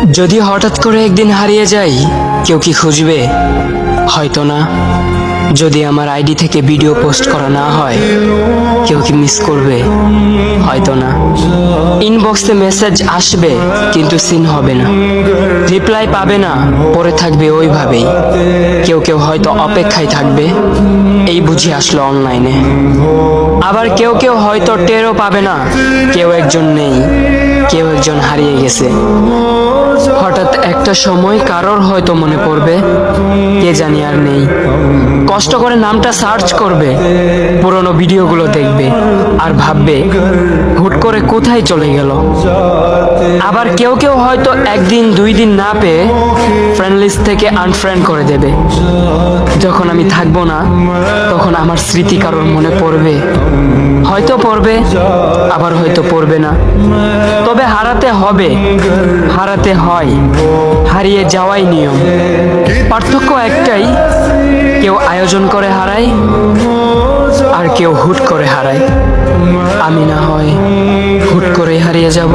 যদি হঠাৎ করে একদিন হারিয়ে যাই, কেউ কি খুঁজবে? হয়তো না। যদি আমার আইডি থেকে ভিডিও পোস্ট করা না হয়, কেউ কি মিস করবে? হয়তো না। ইনবক্সে মেসেজ আসবে কিন্তু সিন হবে না, রিপ্লাই পাবে না, পরে থাকবে ওইভাবেই। কেউ কেউ হয়তো অপেক্ষায় থাকবে, এই বুঝি আসলো অনলাইনে। আবার কেউ কেউ হয়তো টেরও পাবে না, কেউ একজন নেই, কেউ একজন হারিয়ে গেছে। হঠাৎ একটা সময় কারোর হয়তো মনে পড়বে, কে জানি আর নেই। কষ্ট করে নামটা সার্চ করবে, পুরনো ভিডিওগুলো দেখবে আর ভাববে হুট করে কোথায় চলে গেল। আবার কেউ কেউ হয়তো একদিন দুই দিন না পেয়ে ফ্রেন্ড লিস্ট থেকে আনফ্রেন্ড করে দেবে। যখন আমি থাকবো না, তখন আমার স্মৃতি কারোর মনে পড়বে, হয়তো পড়বে, আবার হয়তো পড়বে না। তবে হারাতে হবে, হারাতে হয়, হারিয়ে যাওয়াই নিয়ম। পার্থক্য একটাই, কেউ আয়োজন করে হারায় আর কেউ হুট করে হারায়। আমি না হয় হুট করে হারিয়ে যাব।